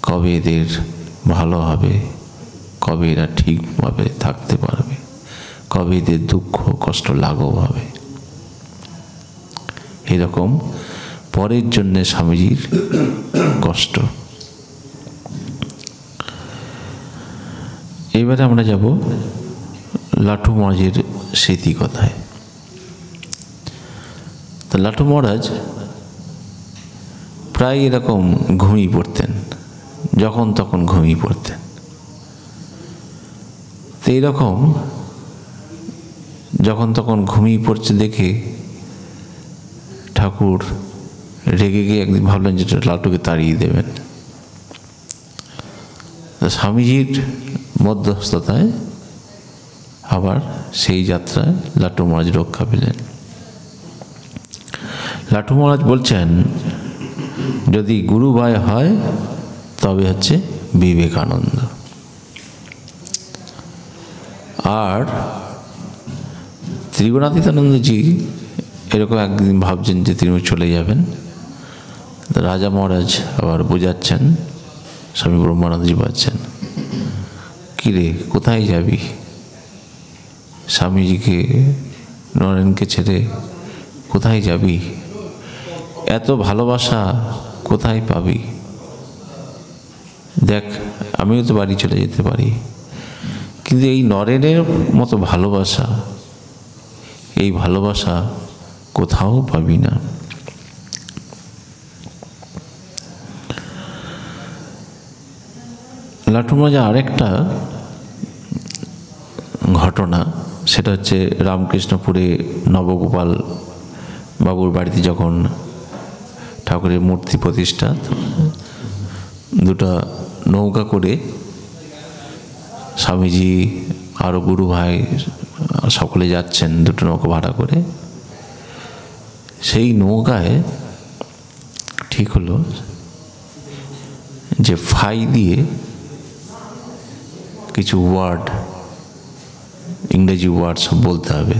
কবে এদের ভালো হবে, কবে এরা ঠিকভাবে থাকতে পারবে, কবে এদের দুঃখ কষ্ট লাঘব হবে। এরকম পরের জন্যে স্বামীজির কষ্ট। এবারে আমরা যাব লাটু মহারাজের স্মৃতি কথায়। তো লাটু মহারাজ প্রায় এরকম ঘুমিয়ে পড়তেন, যখন তখন ঘুমিয়ে পড়তেন। তো এইরকম যখন তখন ঘুমিয়ে পড়ছে দেখে ঠাকুর রেগে গিয়ে একদিন ভাবলেন যে লাটুকে তাড়িয়ে দেবেন। স্বামীজির মধ্যস্থতায় আবার সেই যাত্রায় লাটু মহারাজ রক্ষা পেলেন। লাটু মহারাজ বলছেন, যদি গুরু ভাই হয় তবে হচ্ছে বিবেকানন্দ। আর ত্রিগুণাতীতানন্দজি এরকম একদিন ভাবছেন যে তিনি চলে যাবেন। রাজা মহারাজ আবার বোঝাচ্ছেন, স্বামী ব্রহ্মানন্দজি বলছেন, কিরে কোথায় যাবি? স্বামীজিকে নরেনকে ছেড়ে কোথায় যাবি? এত ভালোবাসা কোথায় পাবি? দেখ, আমিও তো বাড়ি চলে যেতে পারি, কিন্তু এই নরেনের মতো ভালোবাসা, এই ভালোবাসা কোথাও পাবি না। লাটু মহারাজ আরেকটা ঘটনা, সেটা হচ্ছে রামকৃষ্ণপুরে নবগোপাল বাবুর বাড়িতে যখন ঠাকুরের মূর্তি প্রতিষ্ঠা, দুটা নৌকা করে স্বামীজি আরও গুরু ভাই সকলে যাচ্ছেন দুটো নৌকা ভাড়া করে। সেই নৌকায় ঠিক হলো যে ফাই দিয়ে কিছু ওয়ার্ড, ইংরেজি ওয়ার্ড সব বলতে হবে।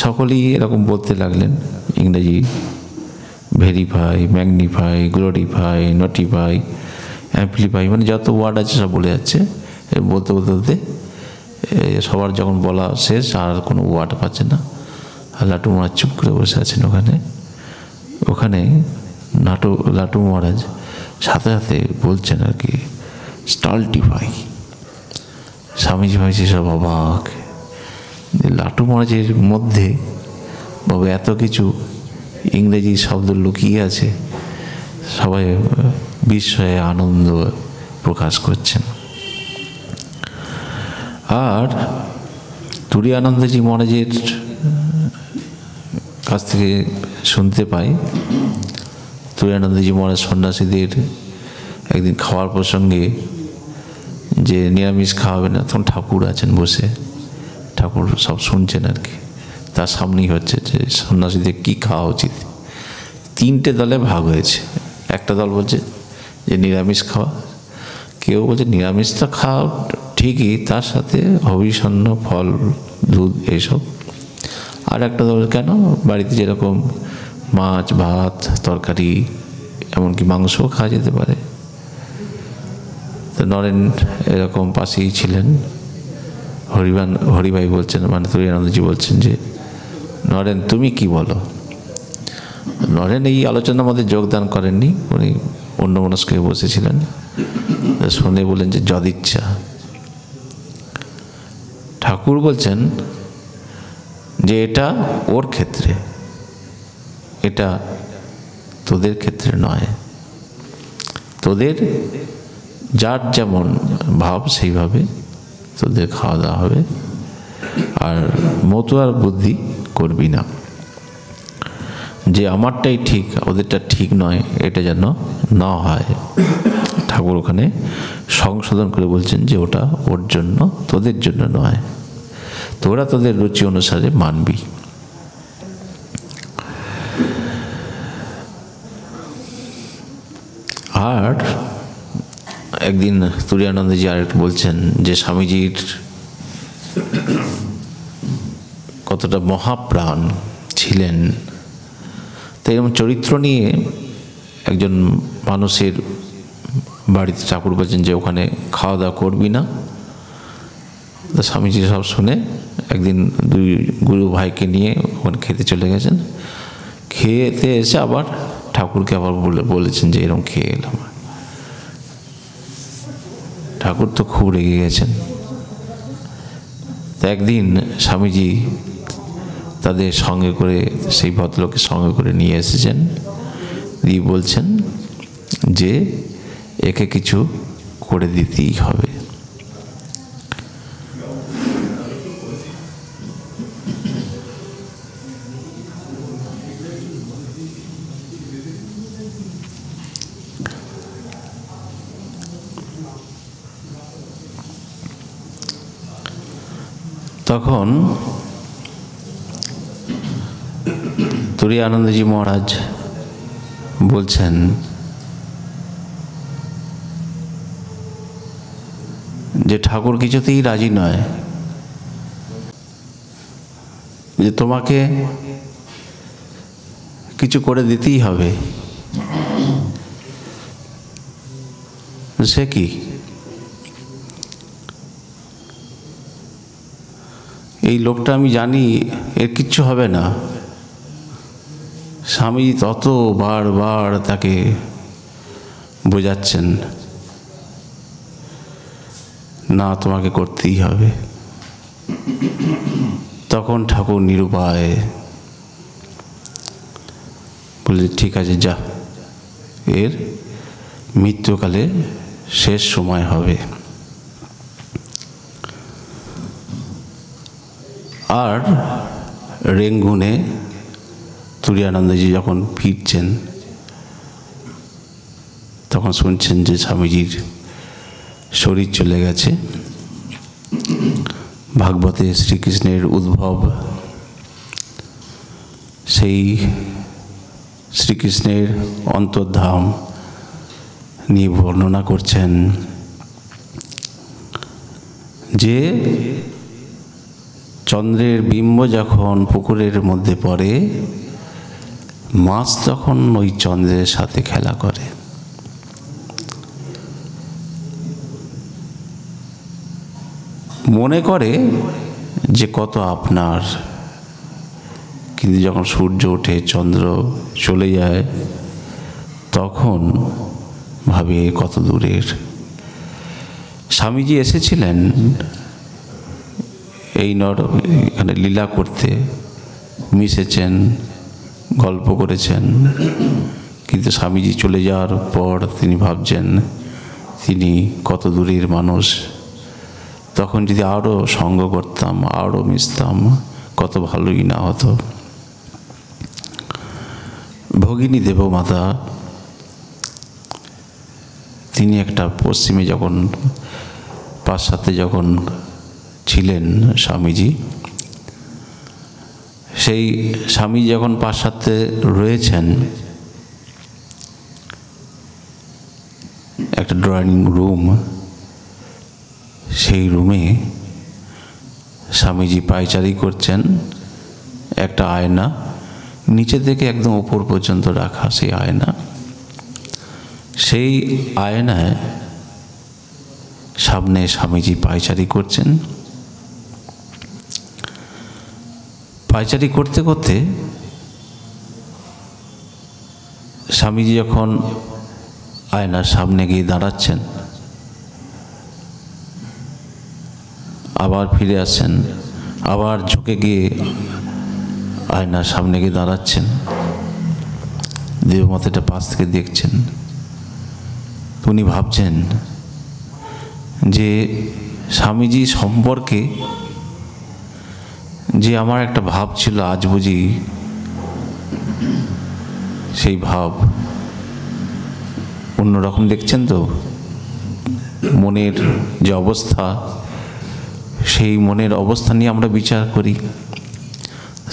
সকলেই এরকম বলতে লাগলেন ইংরেজি, verify, magnify, glorify, notify, amplify, মানে যত ওয়ার্ড আছে সব বলে যাচ্ছে। বলতে বলতে বলতে সবার যখন বলা শেষ, আর কোনো ওয়ার্ড পাচ্ছে না। আর লাটু মহারাজ চুপ করে বসে আছেন ওখানে। ওখানে লাটু মহারাজ সাথে সাথে বলছেন আর কি, স্টালটিফাই। স্বামীজি ভাইজি সব অবাক, লাটু মহারাজের মধ্যে বাবা এত কিছু ইংরেজি শব্দ লুকিয়ে আছে। সবাই বিস্ময়ে আনন্দ প্রকাশ করছেন। আর তুরীয়ানন্দজি মহারাজের কাছ থেকে শুনতে পাই, তুরীয়ানন্দজি মহারাজ সন্ন্যাসীদের একদিন খাওয়ার প্রসঙ্গে যে নিরামিষ খাওয়াবে না, তখন ঠাকুর আছেন বসে, ঠাকুর সব শুনছেন আর কি। তার সামনেই হচ্ছে যে সন্ন্যাসীদের কী খাওয়া উচিত। তিনটে দলে ভাগ হয়েছে। একটা দল বলছে যে নিরামিষ খাওয়া, কেউ বলছে নিরামিষ তো খাওয়া ঠিকই, তার সাথে হবিষণ্য, ফল, দুধ এইসব। আর একটা দল কেন, বাড়িতে যেরকম মাছ ভাত তরকারি এমনকি মাংসও খাওয়া যেতে পারে। তো নরেন এরকম পাশেই ছিলেন। হরিভাই বলছেন, মানে তুরীয়ানন্দজি বলছেন যে, নরেন তুমি কি বলো? নরেন এই আলোচনার মধ্যে যোগদান করেননি, উনি অন্যমনস্ক হয়ে বসেছিলেন। শুনে বলেন যে যদিচ্ছা। ঠাকুর বলছেন যে এটা ওর ক্ষেত্রে, এটা তোদের ক্ষেত্রে নয়। তোদের যার যেমন ভাব সেইভাবে তোদের খাওয়া দাওয়া হবে, আর মতুয়ার বুদ্ধি করবি না যে আমারটাই ঠিক ওদেরটা ঠিক নয়, এটা যেন না হয়। ঠাকুর ওখানে সংশোধন করে বলছেন যে ওটা ওর জন্য, তোদের জন্য নয়, তোরা তোদের রুচি অনুসারে মানবি। আর একদিন তুরীয়ানন্দজি আর বলছেন যে স্বামীজির কতটা মহাপ্রাণ ছিলেন। তো এরকম চরিত্র নিয়ে একজন মানুষের বাড়িতে ঠাকুর বলছেন যে ওখানে খাওয়া দাওয়া করবি না। তো স্বামীজি সব শুনে একদিন দুই গুরু ভাইকে নিয়ে ওখানে খেতে চলে গেছেন। খেতে এসে আবার ঠাকুরকে আবার বলেছেন যে এরকম খেয়ে এলাম। ঠাকুর তো খুব রেগে গেছেন। তো একদিন স্বামীজি তাদের সঙ্গে করে, সেই ভদ্রলোকের সঙ্গে করে নিয়ে এসেছেন, দিয়ে বলছেন যে একে কিছু করে দিতেই হবে। তখন তুরীয়ানন্দজি মহারাজ বলছেন যে ঠাকুর কিছুতেই রাজি নয়, যে তোমাকে কিছু করে দিতেই হবে। সে কি? এই লোকটা আমি জানি এর কিচ্ছু হবে না। স্বামী তত বারবার তাকে বোঝাচ্ছেন, না তোমাকে করতেই হবে। তখন ঠাকুর নিরুপায় বলে ঠিক আছে যা, এর মৃত্যুকালে শেষ সময় হবে। আর রেঙ্গুনে তুরীয়ানন্দজি যখন ফিরছেন তখন শুনছেন যে স্বামীজির শরীর চলে গেছে। ভাগবতে শ্রীকৃষ্ণের উদ্ভব, সেই শ্রীকৃষ্ণের অন্তর্ধাম নিয়ে বর্ণনা করছেন যে চন্দ্রের বিম্ব যখন পুকুরের মধ্যে পড়ে, মাছ তখন ওই চন্দ্রের সাথে খেলা করে। মনে করে যে কত আপনার, কিন্তু যখন সূর্য ওঠে চন্দ্র চলে যায় তখন ভাবে কত দূরের। স্বামীজি এসেছিলেন এই এখানে লীলা করতে, মিশেছেন, গল্প করেছেন, কিন্তু স্বামীজি চলে যাওয়ার পর তিনি ভাবছেন তিনি কত দূরের মানুষ। তখন যদি আরও সঙ্গ করতাম, আরও মিশতাম, কত ভালোই না হতো। ভগিনী দেবমাতা তিনি একটা পশ্চিমে যখন পাশ্চাত্যে যখন ছিলেন স্বামীজি, সেই স্বামী যখন পাশ্চাত্যে রয়েছেন, একটা ড্রয়িং রুম, সেই রুমে স্বামীজি পায়চারি করছেন। একটা আয়না, নিচে থেকে একদম উপর পর্যন্ত রাখা সেই আয়না, সেই আয়নায় সামনে স্বামীজি পায়চারি করছেন। পায়চারি করতে করতে স্বামীজি যখন আয়নার সামনে গিয়ে দাঁড়াচ্ছেন, আবার ফিরে আসছেন, আবার ঝুঁকে গিয়ে আয়নার সামনে গিয়ে দাঁড়াচ্ছেন, দেবমাতাটা পাশ থেকে দেখছেন। উনি ভাবছেন যে স্বামীজি সম্পর্কে যে আমার একটা ভাব ছিল, আজ বুঝি সেই ভাব অন্যরকম। দেখছেন তো মনের যে অবস্থা, সেই মনের অবস্থা নিয়ে আমরা বিচার করি।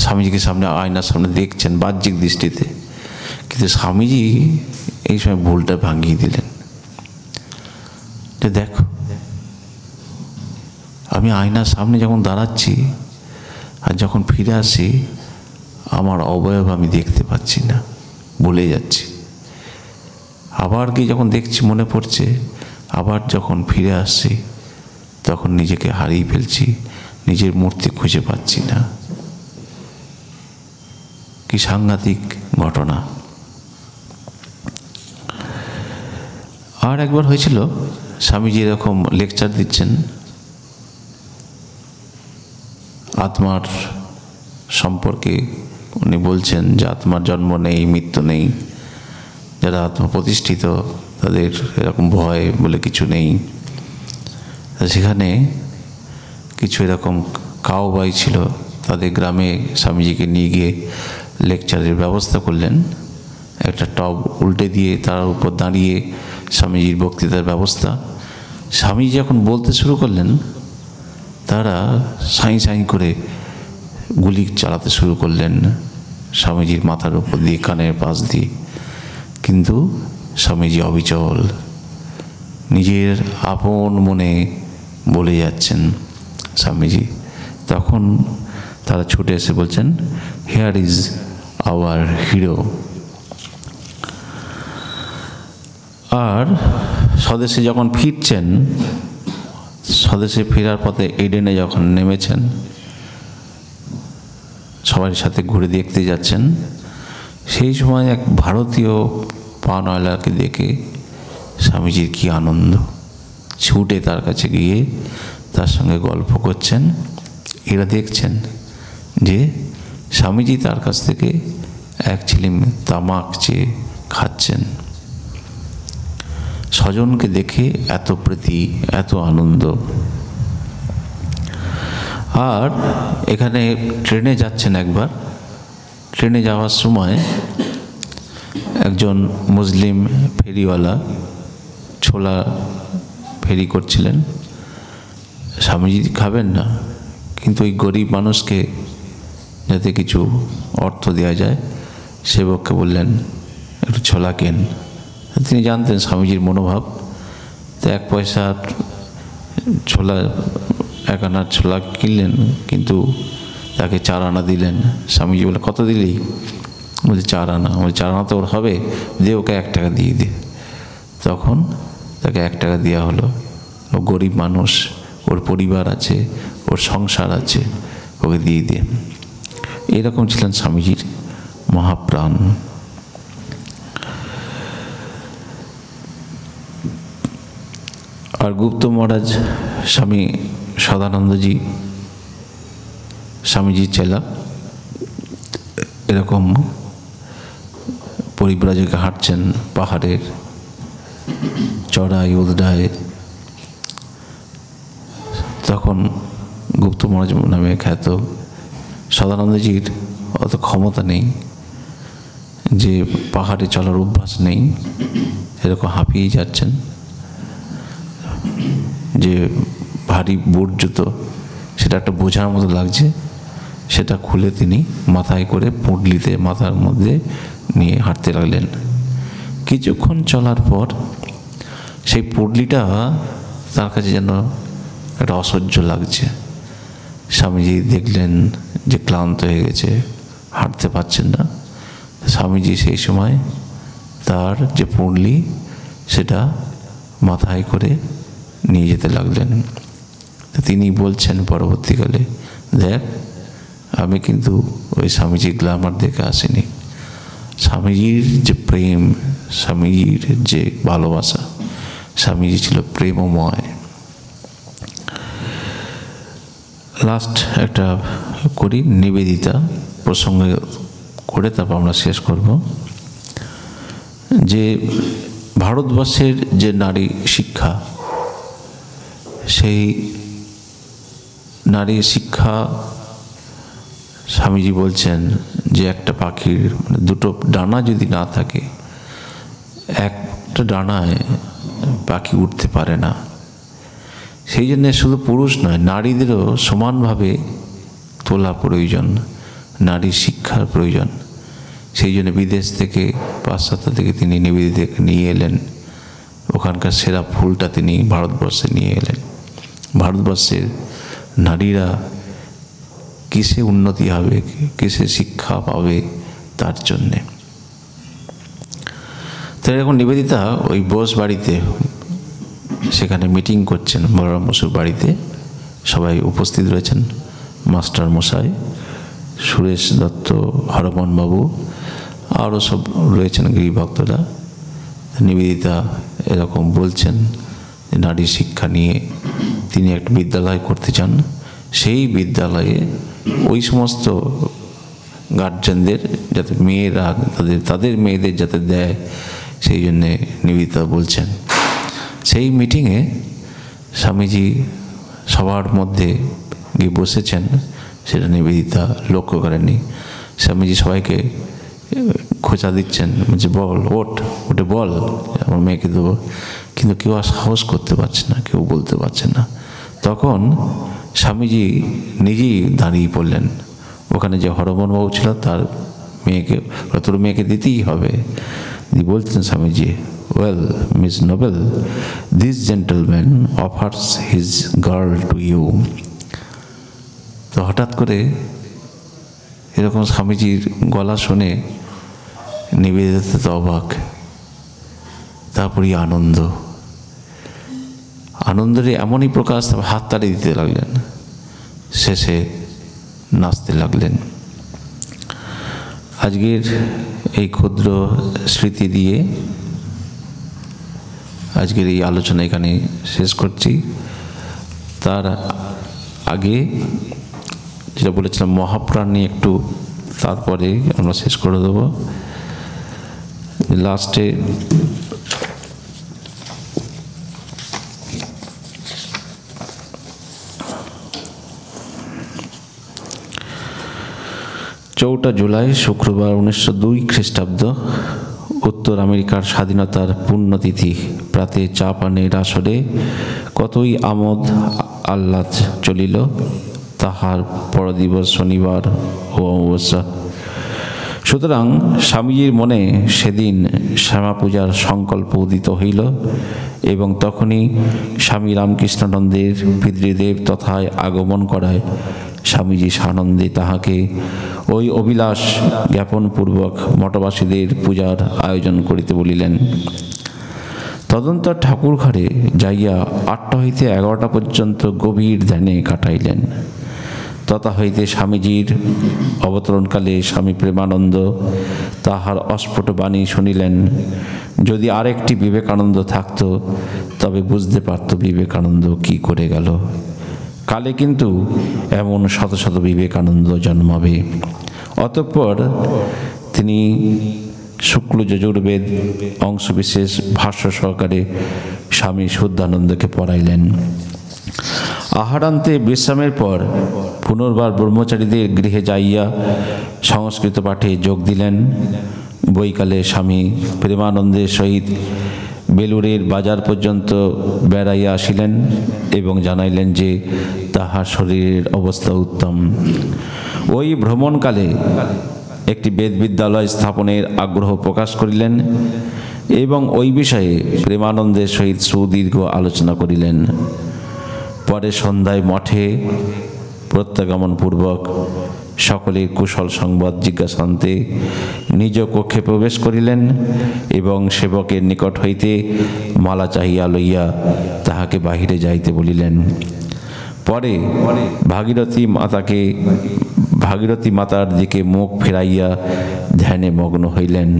স্বামীজিকে সামনে আয়নার সামনে দেখছেন বাহ্যিক দৃষ্টিতে, কিন্তু স্বামীজি এই সময় ভুলটা ভাঙিয়ে দিলেন। দেখো, আমি আয়নার সামনে যখন দাঁড়াচ্ছি আর যখন ফিরে আসি, আমার অবয়ব আমি দেখতে পাচ্ছি না, ভুলে যাচ্ছি। আবার গিয়ে যখন দেখছি মনে পড়ছে, আবার যখন ফিরে আসছি তখন নিজেকে হারিয়ে ফেলছি, নিজের মূর্তি খুঁজে পাচ্ছি না। কি সাংঘাতিক ঘটনা। আর একবার হয়েছিল, স্বামীজি এরকম লেকচার দিচ্ছেন আত্মার সম্পর্কে। উনি বলছেন যে আত্মার জন্ম নেই, মৃত্যু নেই, যারা আত্মা প্রতিষ্ঠিত তাদের এরকম ভয় বলে কিছু নেই। সেখানে কিছু এরকম কাউবাই ছিল, তাদের গ্রামে স্বামীজিকে নিয়ে গিয়ে লেকচারের ব্যবস্থা করলেন। একটা টব উল্টে দিয়ে তার উপর দাঁড়িয়ে স্বামীজির বক্তৃতার ব্যবস্থা। স্বামীজি যখন বলতে শুরু করলেন, তারা সাঁই সাঁই করে গুলি চালাতে শুরু করলেন স্বামীজির মাথার উপর দিয়ে, কানের পাশ দিয়ে। কিন্তু স্বামীজি অবিচল, নিজের আপন মনে বলে যাচ্ছেন স্বামীজি। তখন তারা ছুটে এসে বলছেন, হিয়ার ইজ আওয়ার হিরো। আর স্বদেশে যখন ফিরছেন, স্বদেশে ফেরার পথে এডেনে যখন নেমেছেন, সবার সাথে ঘুরে দেখতে যাচ্ছেন, সেই সময় এক ভারতীয় পানওয়ালাকে দেখে স্বামীজির কি আনন্দ। ছুটে তার কাছে গিয়ে তার সঙ্গে গল্প করছেন। এরা দেখছেন যে স্বামীজি তার কাছ থেকে এক ছিলিম তামাক চেয়ে খাচ্ছেন। স্বজনকে দেখে এত প্রীতি, এত আনন্দ। আর এখানে ট্রেনে যাচ্ছেন একবার, ট্রেনে যাওয়ার সময় একজন মুসলিম ফেরিওয়ালা ছোলা ফেরি করছিলেন। স্বামীজি খাবেন না, কিন্তু ওই গরিব মানুষকে যাতে কিছু অর্থ দেওয়া যায়, সেবককে বললেন একটু ছোলা কেন। তিনি জানতেন স্বামীজির মনোভাব, তো 1 পয়সা ছোলা, 1 আনার ছোলা কিনলেন, কিন্তু তাকে 4 আনা দিলেন। স্বামীজি বলে, কত দিলি? বলছে 4 আনা। বলে 4 আনা তো ওর হবে, দিয়ে ওকে 1 টাকা দিয়ে দে। তখন তাকে 1 টাকা দেওয়া হলো। ও গরিব মানুষ, ওর পরিবার আছে, ওর সংসার আছে, ওকে দিয়ে দে। এরকম ছিলেন স্বামীজির মহাপ্রাণ। আর গুপ্ত মহারাজ স্বামী সদানন্দজি, স্বামীজির চেলা, এরকম পরিব্রাজকে হাঁটছেন পাহাড়ের চড়াই উদড়ায়। তখন গুপ্ত মহারাজ নামে খ্যাত সদানন্দজির অত ক্ষমতা নেই, যে পাহাড়ে চলার অভ্যাস নেই, এরকম হাঁপিয়েই যাচ্ছেন। যে ভারী বুট জুতো, সেটা একটা বোঝার মতো লাগছে, সেটা খুলে তিনি মাথায় করে পুঁটলিতে মাথার মধ্যে নিয়ে হাঁটতে লাগলেন। কিছুক্ষণ চলার পর সেই পুঁটলিটা তার কাছে যেন একটা অসহ্য লাগছে। স্বামীজি দেখলেন যে ক্লান্ত হয়ে গেছে, হাঁটতে পারছেন না। স্বামীজি সেই সময় তার যে পুঁটলি, সেটা মাথায় করে নিয়ে যেতে লাগলেন। তিনি বলছেন স্বামীজির যে প্রেম, স্বামীজির যে ভালোবাসা, স্বামীজি ছিল প্রেমময়। লাস্ট একটা করি নিবেদিতা প্রসঙ্গে করে, তারপর আমরা শেষ করব। যে ভারতবর্ষের যে নারী শিক্ষা, সেই নারী শিক্ষা স্বামীজি বলছেন যে একটা পাখির দুটো ডানা যদি না থাকে, একটা ডানায় পাখি উঠতে পারে না। সেই জন্যে শুধু পুরুষ নয়, নারীদেরও সমানভাবে তোলা প্রয়োজন, নারী শিক্ষার প্রয়োজন। সেই জন্য বিদেশ থেকে, পাশ্চাত্য থেকে তিনি নিবেদিতাকে নিয়ে এলেন, ওখানকার সেরা ফুলটা তিনি ভারতবর্ষে নিয়ে এলেন। ভারতবর্ষের নারীরা কিসে উন্নতি হবে, কিসে শিক্ষা পাবে, তার জন্যে। তো এখন নিবেদিতা ওই বোস বাড়িতে, সেখানে মিটিং করছেন বলরাম বসুর বাড়িতে, সবাই উপস্থিত রয়েছেন, মাস্টার মশাই, সুরেশ দত্ত, হরমোহন বাবু, আরও সব রয়েছেন গৃহভক্তরা। নিবেদিতা এরকম বলছেন যে নারী শিক্ষা নিয়ে তিনি একটা বিদ্যালয় করতে চান। সেই বিদ্যালয়ে ওই সমস্ত গার্জেনদের যাতে মেয়েরা তাদের মেয়েদের যাতে দেয়, সেই জন্যে নিবেদিতা বলছেন। সেই মিটিংয়ে স্বামীজি সবার মধ্যে গিয়ে বসেছেন, সেটা নিবেদিতা লক্ষ্য করেননি। স্বামীজি সবাইকে খোঁচা দিচ্ছেন, বলছে বল, ওটে বল, আমার মেয়েকে দেবো, কিন্তু কেউ আর সাহস করতে পারছে না, কেউ বলতে পারছে না। তখন স্বামীজি নিজেই দাঁড়িয়ে পড়লেন। ওখানে যে হরমোহন বাবু ছিল, তার মেয়েকে, তোর মেয়েকে দিতেই হবে। বলছেন Swamiji, well miss Noble, this gentleman offers his girl to you. তো হঠাৎ করে এরকম স্বামীজির গলা শুনে নিবেদিতা তো অবাক, তারপরই আনন্দের এমনই প্রকাশ, হাততালি দিতে লাগলেন, শেষে নাচতে লাগলেন। আজকের এই ক্ষুদ্র স্মৃতি দিয়ে আজকের এই আলোচনা এখানে শেষ করছি। তার আগে যেটা বলেছিলাম মহাপ্রাণ নিয়ে একটু, তারপরে আমরা শেষ করে দেবো। লাস্টে চৌঠা জুলাই শুক্রবার 1902 খ্রিস্টাব্দ, উত্তর আমেরিকার স্বাধীনতার পুণ্যতিথি। প্রাতে চা পানের আসরে কতই আমোদ আহ্লাদ চলিল, তাহার পরদিবস শনিবার ও অমাবস্যা। সুতরাং স্বামীজির মনে সেদিন শ্যামা পূজার সংকল্প উদিত হইল, এবং তখনই স্বামী রামকৃষ্ণানন্দের পিতৃদেব তথায় আগমন করায় স্বামীজি সানন্দে তাহাকে ওই অভিলাষ জ্ঞাপনপূর্বক মঠবাসীদের পূজার আয়োজন করিতে বলিলেন। তদন্তর ঠাকুর ঘরে যাইয়া 8টা হইতে 11টা পর্যন্ত গভীর ধ্যানে কাটাইলেন। তথা হইতে স্বামীজির অবতরণকালে স্বামী প্রেমানন্দ তাহার অস্ফুট বাণী শুনিলেন। যদি আরেকটি বিবেকানন্দ থাকত, তবে বুঝতে পারত বিবেকানন্দ কি করে গেল। কালে কিন্তু এমন শত শত বিবেকানন্দ জন্মাবে। অতঃপর তিনি শুক্ল যজুর্বেদ অংশবিশেষ ভাষ্য সহকারে স্বামী শুদ্ধানন্দকে পড়াইলেন। আহারান্তে বিশ্রামের পর পুনর্বার ব্রহ্মচারীদের গৃহে যাইয়া সংস্কৃত পাঠে যোগ দিলেন। বৈকালে স্বামী প্রেমানন্দের সহিত বেলুড়ের বাজার পর্যন্ত বেড়াইয়া আসিলেন এবং জানাইলেন যে তাহার শরীরের অবস্থা উত্তম। ওই ভ্রমণকালে একটি বেদ বিদ্যালয় স্থাপনের আগ্রহ প্রকাশ করিলেন এবং ওই বিষয়ে প্রেমানন্দের সহিত সুদীর্ঘ আলোচনা করিলেন। পরে সন্ধ্যায় মঠে প্রত্যাগমনপূর্বক সকলের কুশল সংবাদ জিজ্ঞাসান্তে নিজ কক্ষে প্রবেশ করিলেন এবং সেবকের নিকট হইতে মালা চাহিয়া লইয়া তাহাকে বাহিরে যাইতে বলিলেন। পরে ভাগীরথী মাতাকে ভাগীরথী মাতার দিকে মুখ ফিরাইয়া ধ্যানে মগ্ন হইলেন।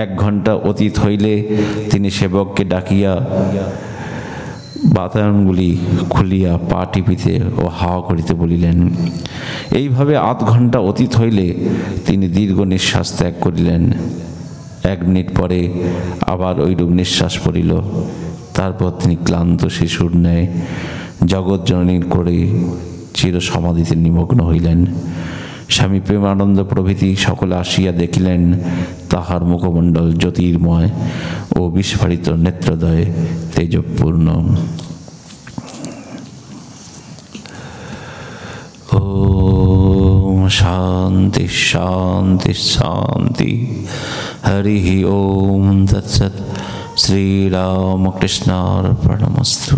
1 ঘণ্টা অতীত হইলে তিনি সেবককে ডাকিয়া বাতায়নগুলি খুলিয়া পা টিপিতে ও হাওয়া করিতে বলিলেন। এইভাবে 8 ঘণ্টা অতীত হইলে তিনি দীর্ঘ নিঃশ্বাস ত্যাগ করিলেন। 1 মিনিট পরে আবার ওইরূপ নিঃশ্বাস পড়িল। তারপর তিনি ক্লান্ত শিশুর ন্যায় জগৎ জননীর করে চির সমাধিতে নিমগ্ন হইলেন। স্বামী প্রেমানন্দ প্রভৃতি সকলে আসিয়া দেখিলেন তাহার মুখমণ্ডল জ্যোতির্ময় ও বিস্ফারিত নেত্রদয়ে তেজপূর্ণ। ওম শান্তি শান্তি শান্তি। হরি ওম তৎসৎ। শ্রীরামকৃষ্ণার্পণমস্তু।